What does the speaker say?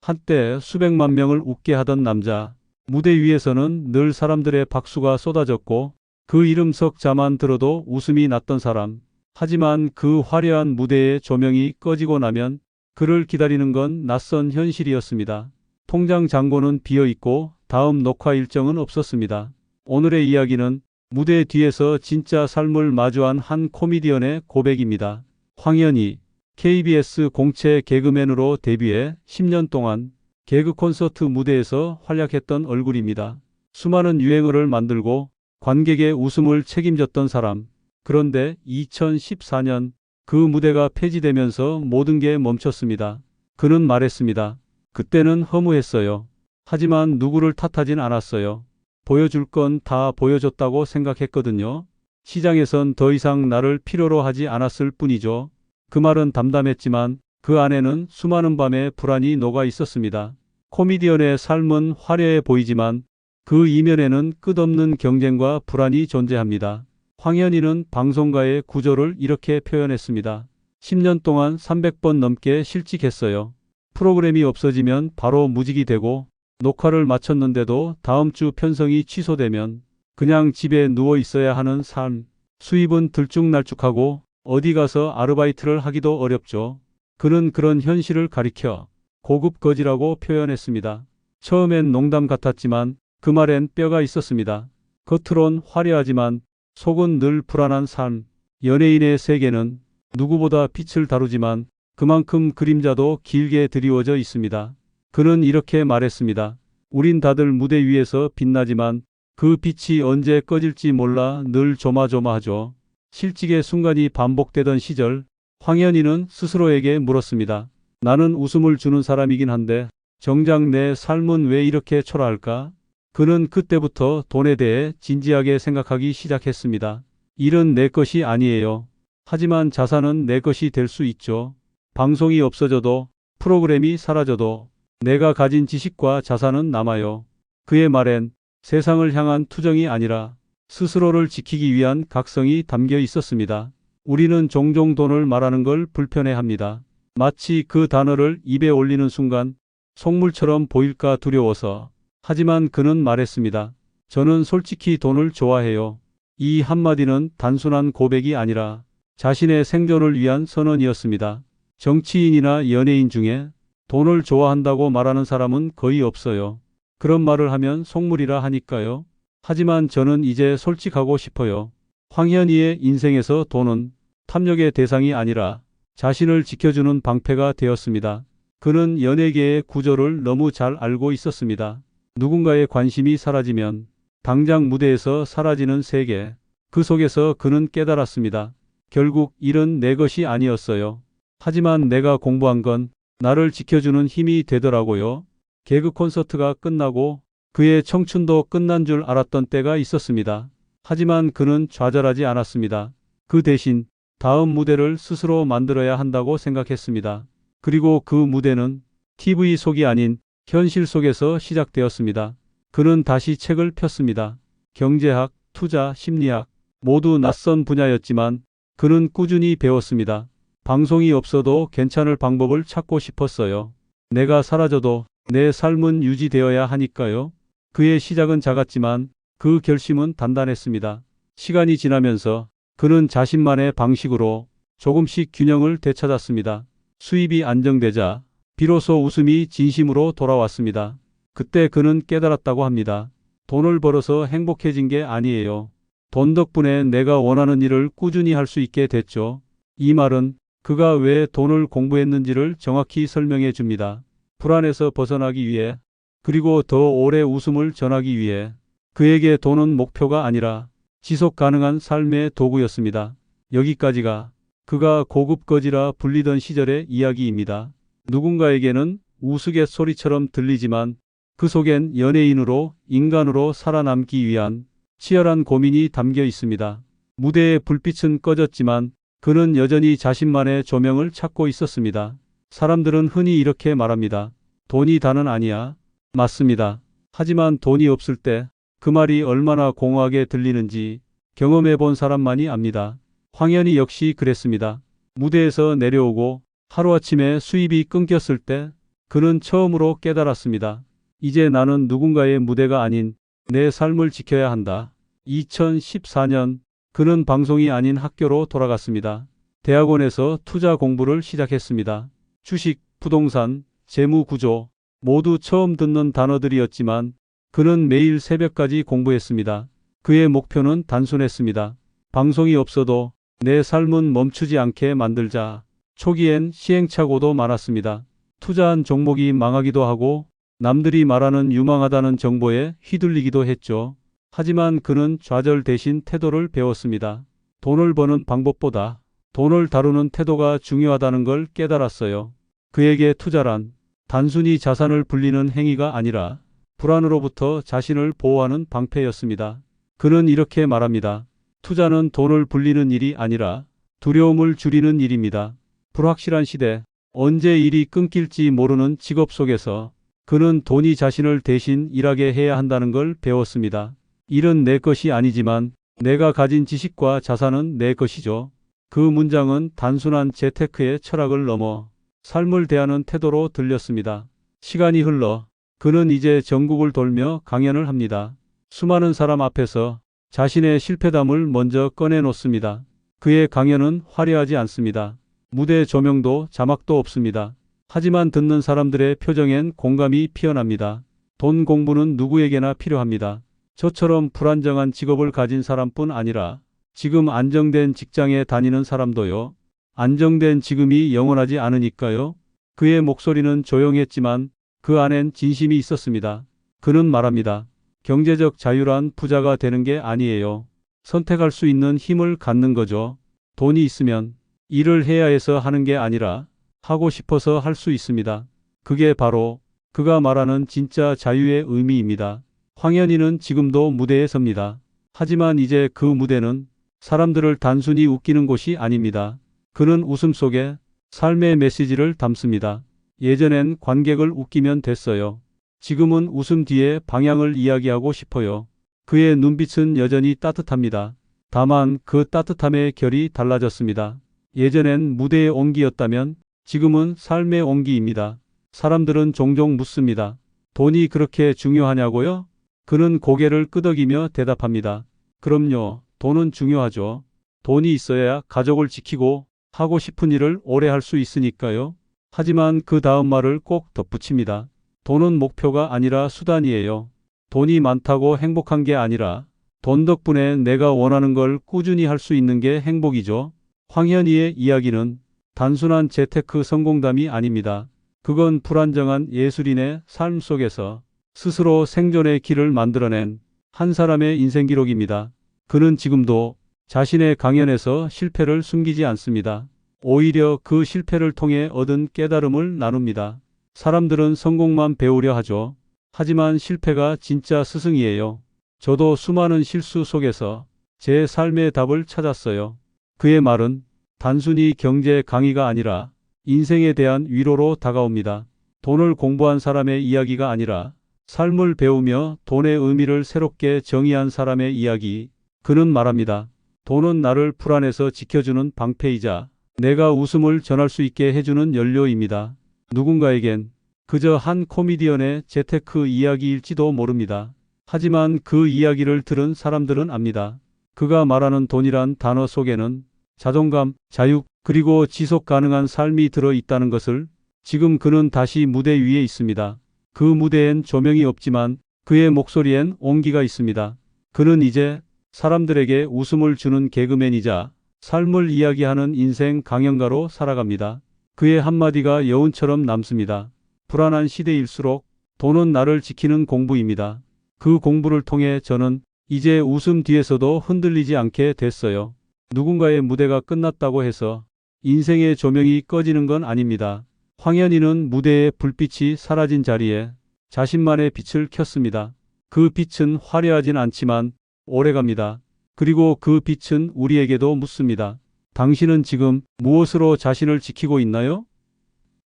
한때 수백만 명을 웃게 하던 남자. 무대 위에서는 늘 사람들의 박수가 쏟아졌고 그 이름 석 자만 들어도 웃음이 났던 사람. 하지만 그 화려한 무대의 조명이 꺼지고 나면 그를 기다리는 건 낯선 현실이었습니다. 통장 잔고는 비어있고 다음 녹화 일정은 없었습니다. 오늘의 이야기는 무대 뒤에서 진짜 삶을 마주한 한 코미디언의 고백입니다. 황현희, KBS 공채 개그맨으로 데뷔해 10년 동안 개그 콘서트 무대에서 활약했던 얼굴입니다. 수많은 유행어를 만들고 관객의 웃음을 책임졌던 사람. 그런데 2014년 그 무대가 폐지되면서 모든 게 멈췄습니다. 그는 말했습니다. 그때는 허무했어요. 하지만 누구를 탓하진 않았어요. 보여줄 건 다 보여줬다고 생각했거든요. 시장에선 더 이상 나를 필요로 하지 않았을 뿐이죠. 그 말은 담담했지만 그 안에는 수많은 밤의 불안이 녹아 있었습니다. 코미디언의 삶은 화려해 보이지만 그 이면에는 끝없는 경쟁과 불안이 존재합니다. 황현희는 방송가의 구조를 이렇게 표현했습니다. 10년 동안 300번 넘게 실직했어요. 프로그램이 없어지면 바로 무직이 되고 녹화를 마쳤는데도 다음 주 편성이 취소되면 그냥 집에 누워 있어야 하는 삶. 수입은 들쭉날쭉하고 어디 가서 아르바이트를 하기도 어렵죠. 그는 그런 현실을 가리켜 고급 거지라고 표현했습니다. 처음엔 농담 같았지만 그 말엔 뼈가 있었습니다. 겉으론 화려하지만 속은 늘 불안한 삶. 연예인의 세계는 누구보다 빛을 다루지만 그만큼 그림자도 길게 드리워져 있습니다. 그는 이렇게 말했습니다. 우린 다들 무대 위에서 빛나지만 그 빛이 언제 꺼질지 몰라 늘 조마조마하죠. 실직의 순간이 반복되던 시절 황현희는 스스로에게 물었습니다. 나는 웃음을 주는 사람이긴 한데 정작 내 삶은 왜 이렇게 초라할까? 그는 그때부터 돈에 대해 진지하게 생각하기 시작했습니다. 일은 내 것이 아니에요. 하지만 자산은 내 것이 될 수 있죠. 방송이 없어져도 프로그램이 사라져도 내가 가진 지식과 자산은 남아요. 그의 말엔 세상을 향한 투정이 아니라 스스로를 지키기 위한 각성이 담겨 있었습니다. 우리는 종종 돈을 말하는 걸 불편해합니다. 마치 그 단어를 입에 올리는 순간 속물처럼 보일까 두려워서. 하지만 그는 말했습니다. 저는 솔직히 돈을 좋아해요. 이 한마디는 단순한 고백이 아니라 자신의 생존을 위한 선언이었습니다. 정치인이나 연예인 중에 돈을 좋아한다고 말하는 사람은 거의 없어요. 그런 말을 하면 속물이라 하니까요. 하지만 저는 이제 솔직하고 싶어요. 황현희의 인생에서 돈은 탐욕의 대상이 아니라 자신을 지켜주는 방패가 되었습니다. 그는 연예계의 구조를 너무 잘 알고 있었습니다. 누군가의 관심이 사라지면 당장 무대에서 사라지는 세계. 그 속에서 그는 깨달았습니다. 결국 일은 내 것이 아니었어요. 하지만 내가 공부한 건 나를 지켜주는 힘이 되더라고요. 개그 콘서트가 끝나고 그의 청춘도 끝난 줄 알았던 때가 있었습니다. 하지만 그는 좌절하지 않았습니다. 그 대신 다음 무대를 스스로 만들어야 한다고 생각했습니다. 그리고 그 무대는 TV 속이 아닌 현실 속에서 시작되었습니다. 그는 다시 책을 폈습니다. 경제학, 투자, 심리학 모두 낯선 분야였지만 그는 꾸준히 배웠습니다. 방송이 없어도 괜찮을 방법을 찾고 싶었어요. 내가 사라져도 내 삶은 유지되어야 하니까요. 그의 시작은 작았지만 그 결심은 단단했습니다. 시간이 지나면서 그는 자신만의 방식으로 조금씩 균형을 되찾았습니다. 수입이 안정되자 비로소 웃음이 진심으로 돌아왔습니다. 그때 그는 깨달았다고 합니다. 돈을 벌어서 행복해진 게 아니에요. 돈 덕분에 내가 원하는 일을 꾸준히 할 수 있게 됐죠. 이 말은 그가 왜 돈을 공부했는지를 정확히 설명해 줍니다. 불안에서 벗어나기 위해, 그리고 더 오래 웃음을 전하기 위해. 그에게 돈은 목표가 아니라 지속 가능한 삶의 도구였습니다. 여기까지가 그가 고급거지라 불리던 시절의 이야기입니다. 누군가에게는 우스갯소리처럼 들리지만 그 속엔 연예인으로, 인간으로 살아남기 위한 치열한 고민이 담겨 있습니다. 무대의 불빛은 꺼졌지만 그는 여전히 자신만의 조명을 찾고 있었습니다. 사람들은 흔히 이렇게 말합니다. 돈이 다는 아니야. 맞습니다. 하지만 돈이 없을 때 그 말이 얼마나 공허하게 들리는지 경험해 본 사람만이 압니다. 황현희 역시 그랬습니다. 무대에서 내려오고 하루아침에 수입이 끊겼을 때 그는 처음으로 깨달았습니다. 이제 나는 누군가의 무대가 아닌 내 삶을 지켜야 한다. 2014년 그는 방송이 아닌 학교로 돌아갔습니다. 대학원에서 투자 공부를 시작했습니다. 주식, 부동산, 재무 구조 모두 처음 듣는 단어들이었지만 그는 매일 새벽까지 공부했습니다. 그의 목표는 단순했습니다. 방송이 없어도 내 삶은 멈추지 않게 만들자. 초기엔 시행착오도 많았습니다. 투자한 종목이 망하기도 하고 남들이 말하는 유망하다는 정보에 휘둘리기도 했죠. 하지만 그는 좌절 대신 태도를 배웠습니다. 돈을 버는 방법보다 돈을 다루는 태도가 중요하다는 걸 깨달았어요. 그에게 투자란 단순히 자산을 불리는 행위가 아니라 불안으로부터 자신을 보호하는 방패였습니다. 그는 이렇게 말합니다. 투자는 돈을 불리는 일이 아니라 두려움을 줄이는 일입니다. 불확실한 시대, 언제 일이 끊길지 모르는 직업 속에서 그는 돈이 자신을 대신 일하게 해야 한다는 걸 배웠습니다. 일은 내 것이 아니지만 내가 가진 지식과 자산은 내 것이죠. 그 문장은 단순한 재테크의 철학을 넘어 삶을 대하는 태도로 들렸습니다. 시간이 흘러 그는 이제 전국을 돌며 강연을 합니다. 수많은 사람 앞에서 자신의 실패담을 먼저 꺼내놓습니다. 그의 강연은 화려하지 않습니다. 무대 조명도 자막도 없습니다. 하지만 듣는 사람들의 표정엔 공감이 피어납니다. 돈 공부는 누구에게나 필요합니다. 저처럼 불안정한 직업을 가진 사람뿐 아니라 지금 안정된 직장에 다니는 사람도요. 안정된 지금이 영원하지 않으니까요. 그의 목소리는 조용했지만 그 안엔 진심이 있었습니다. 그는 말합니다. 경제적 자유란 부자가 되는 게 아니에요. 선택할 수 있는 힘을 갖는 거죠. 돈이 있으면 일을 해야 해서 하는 게 아니라 하고 싶어서 할 수 있습니다. 그게 바로 그가 말하는 진짜 자유의 의미입니다. 황현희는 지금도 무대에 섭니다. 하지만 이제 그 무대는 사람들을 단순히 웃기는 곳이 아닙니다. 그는 웃음 속에 삶의 메시지를 담습니다. 예전엔 관객을 웃기면 됐어요. 지금은 웃음 뒤에 방향을 이야기하고 싶어요. 그의 눈빛은 여전히 따뜻합니다. 다만 그 따뜻함의 결이 달라졌습니다. 예전엔 무대의 온기였다면 지금은 삶의 온기입니다. 사람들은 종종 묻습니다. 돈이 그렇게 중요하냐고요? 그는 고개를 끄덕이며 대답합니다. 그럼요. 돈은 중요하죠. 돈이 있어야 가족을 지키고 하고 싶은 일을 오래 할 수 있으니까요. 하지만 그 다음 말을 꼭 덧붙입니다. 돈은 목표가 아니라 수단이에요. 돈이 많다고 행복한 게 아니라 돈 덕분에 내가 원하는 걸 꾸준히 할 수 있는 게 행복이죠. 황현희의 이야기는 단순한 재테크 성공담이 아닙니다. 그건 불안정한 예술인의 삶 속에서 스스로 생존의 길을 만들어낸 한 사람의 인생 기록입니다. 그는 지금도 자신의 강연에서 실패를 숨기지 않습니다. 오히려 그 실패를 통해 얻은 깨달음을 나눕니다. 사람들은 성공만 배우려 하죠. 하지만 실패가 진짜 스승이에요. 저도 수많은 실수 속에서 제 삶의 답을 찾았어요. 그의 말은 단순히 경제 강의가 아니라 인생에 대한 위로로 다가옵니다. 돈을 공부한 사람의 이야기가 아니라 삶을 배우며 돈의 의미를 새롭게 정의한 사람의 이야기. 그는 말합니다. 돈은 나를 불안에서 지켜주는 방패이자 내가 웃음을 전할 수 있게 해주는 연료입니다. 누군가에겐 그저 한 코미디언의 재테크 이야기일지도 모릅니다. 하지만 그 이야기를 들은 사람들은 압니다. 그가 말하는 돈이란 단어 속에는 자존감, 자유, 그리고 지속 가능한 삶이 들어 있다는 것을 지금 그는 다시 무대 위에 있습니다. 그 무대엔 조명이 없지만 그의 목소리엔 온기가 있습니다. 그는 이제 사람들에게 웃음을 주는 개그맨이자 삶을 이야기하는 인생 강연가로 살아갑니다. 그의 한마디가 여운처럼 남습니다. 불안한 시대일수록 돈은 나를 지키는 공부입니다. 그 공부를 통해 저는 이제 웃음 뒤에서도 흔들리지 않게 됐어요. 누군가의 무대가 끝났다고 해서 인생의 조명이 꺼지는 건 아닙니다. 황현희는 무대의 불빛이 사라진 자리에 자신만의 빛을 켰습니다. 그 빛은 화려하진 않지만 오래갑니다. 그리고 그 빛은 우리에게도 묻습니다. 당신은 지금 무엇으로 자신을 지키고 있나요?